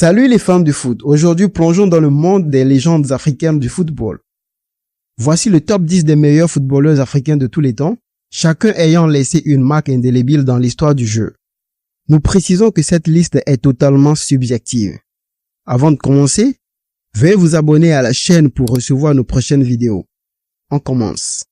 Salut les fans du foot, aujourd'hui plongeons dans le monde des légendes africaines du football. Voici le top 10 des meilleurs footballeurs africains de tous les temps, chacun ayant laissé une marque indélébile dans l'histoire du jeu. Nous précisons que cette liste est totalement subjective. Avant de commencer, veuillez vous abonner à la chaîne pour recevoir nos prochaines vidéos. On commence.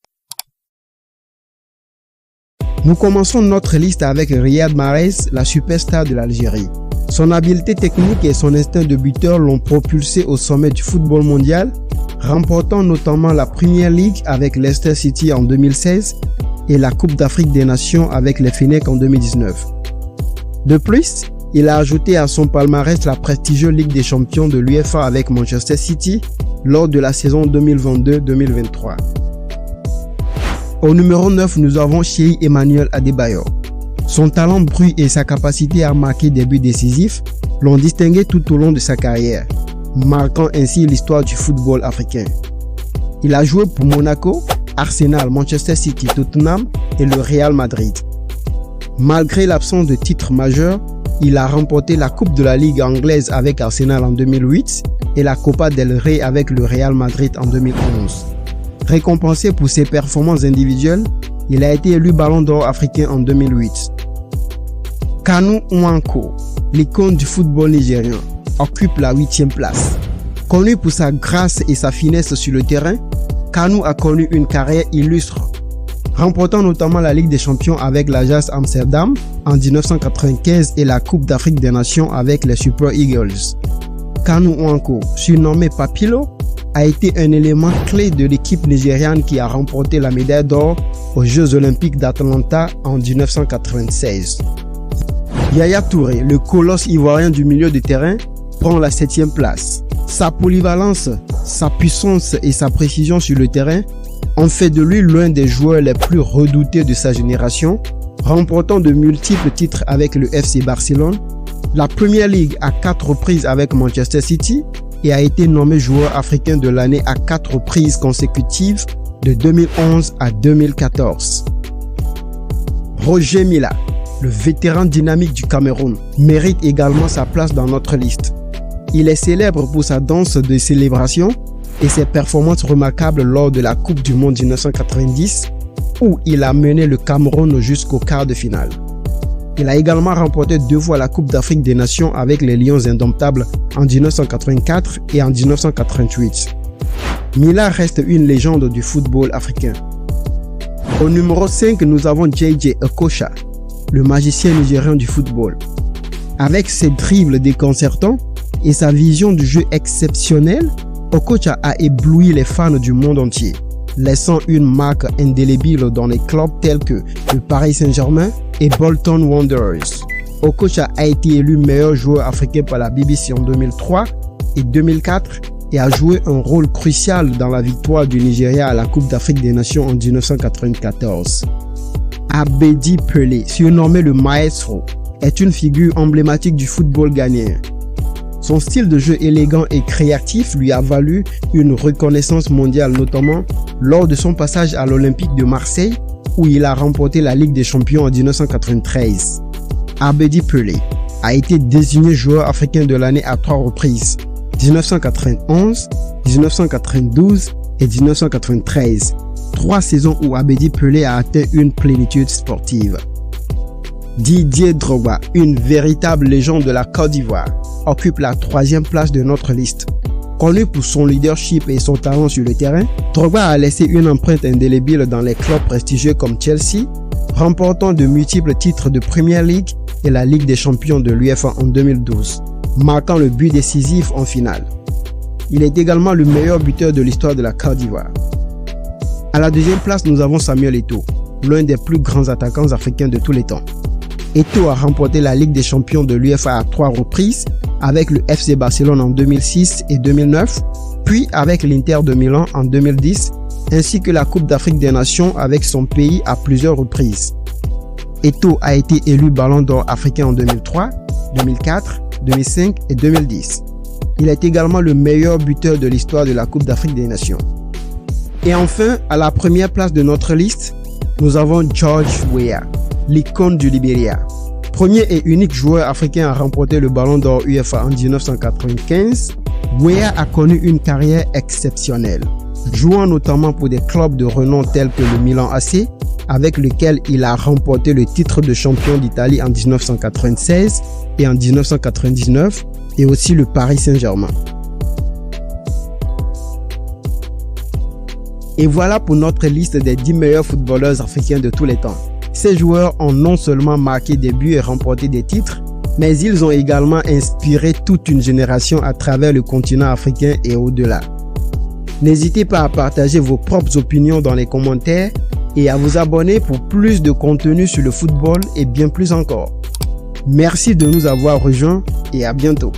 Nous commençons notre liste avec Riyad Mahrez, la superstar de l'Algérie. Son habileté technique et son instinct de buteur l'ont propulsé au sommet du football mondial, remportant notamment la Premier League avec Leicester City en 2016 et la Coupe d'Afrique des Nations avec les Fennecs en 2019. De plus, il a ajouté à son palmarès la prestigieuse Ligue des Champions de l'UEFA avec Manchester City lors de la saison 2022-2023. Au numéro 9, nous avons Cheikh Emmanuel Adebayor. Son talent brut et sa capacité à marquer des buts décisifs l'ont distingué tout au long de sa carrière, marquant ainsi l'histoire du football africain. Il a joué pour Monaco, Arsenal, Manchester City, Tottenham et le Real Madrid. Malgré l'absence de titres majeurs, il a remporté la Coupe de la Ligue anglaise avec Arsenal en 2008 et la Copa del Rey avec le Real Madrid en 2011. Récompensé pour ses performances individuelles, il a été élu Ballon d'Or africain en 2008. Kanu Nwankwo, l'icône du football nigérien, occupe la 8e place. Connu pour sa grâce et sa finesse sur le terrain, Kanu a connu une carrière illustre, remportant notamment la Ligue des Champions avec l'Ajax Amsterdam en 1995 et la Coupe d'Afrique des Nations avec les Super Eagles. Kanu Nwankwo, surnommé Papilo, a été un élément clé de l'équipe nigériane qui a remporté la médaille d'or aux Jeux Olympiques d'Atlanta en 1996. Yaya Touré, le colosse ivoirien du milieu de terrain, prend la 7e place. Sa polyvalence, sa puissance et sa précision sur le terrain ont fait de lui l'un des joueurs les plus redoutés de sa génération, remportant de multiples titres avec le FC Barcelone, la Premier League à 4 reprises avec Manchester City et a été nommé joueur africain de l'année à 4 reprises consécutives de 2011 à 2014. Roger Milla, le vétéran dynamique du Cameroun, mérite également sa place dans notre liste. Il est célèbre pour sa danse de célébration et ses performances remarquables lors de la Coupe du Monde 1990 où il a mené le Cameroun jusqu'au quart de finale. Il a également remporté 2 fois la Coupe d'Afrique des Nations avec les Lions Indomptables en 1984 et en 1988. Milla reste une légende du football africain. Au numéro 5, nous avons JJ Okocha, le magicien nigérien du football. Avec ses dribbles déconcertants et sa vision du jeu exceptionnelle, Okocha a ébloui les fans du monde entier, laissant une marque indélébile dans les clubs tels que le Paris Saint-Germain et Bolton Wanderers. Okocha a été élu meilleur joueur africain par la BBC en 2003 et 2004 et a joué un rôle crucial dans la victoire du Nigeria à la Coupe d'Afrique des Nations en 1994. Abedi Pelé, surnommé le Maestro, est une figure emblématique du football ghanéen. Son style de jeu élégant et créatif lui a valu une reconnaissance mondiale, notamment lors de son passage à l'Olympique de Marseille, où il a remporté la Ligue des Champions en 1993. Abedi Pelé a été désigné joueur africain de l'année à 3 reprises, 1991, 1992 et 1993. 3 saisons où Abedi Pelé a atteint une plénitude sportive. Didier Drogba, une véritable légende de la Côte d'Ivoire, occupe la 3e place de notre liste. Connu pour son leadership et son talent sur le terrain, Drogba a laissé une empreinte indélébile dans les clubs prestigieux comme Chelsea, remportant de multiples titres de Premier League et la Ligue des Champions de l'UEFA en 2012, marquant le but décisif en finale. Il est également le meilleur buteur de l'histoire de la Côte d'Ivoire. À la 2e place, nous avons Samuel Eto'o, l'un des plus grands attaquants africains de tous les temps. Eto'o a remporté la Ligue des Champions de l'UEFA à 3 reprises avec le FC Barcelone en 2006 et 2009, puis avec l'Inter de Milan en 2010, ainsi que la Coupe d'Afrique des Nations avec son pays à plusieurs reprises. Eto'o a été élu Ballon d'Or africain en 2003, 2004, 2005 et 2010. Il est également le meilleur buteur de l'histoire de la Coupe d'Afrique des Nations. Et enfin, à la première place de notre liste, nous avons George Weah, l'icône du Libéria. Premier et unique joueur africain à remporter le Ballon d'Or UEFA en 1995, Weah a connu une carrière exceptionnelle, jouant notamment pour des clubs de renom tels que le Milan AC, avec lequel il a remporté le titre de champion d'Italie en 1996 et en 1999, et aussi le Paris Saint-Germain. Et voilà pour notre liste des 10 meilleurs footballeurs africains de tous les temps. Ces joueurs ont non seulement marqué des buts et remporté des titres, mais ils ont également inspiré toute une génération à travers le continent africain et au-delà. N'hésitez pas à partager vos propres opinions dans les commentaires et à vous abonner pour plus de contenu sur le football et bien plus encore. Merci de nous avoir rejoints et à bientôt.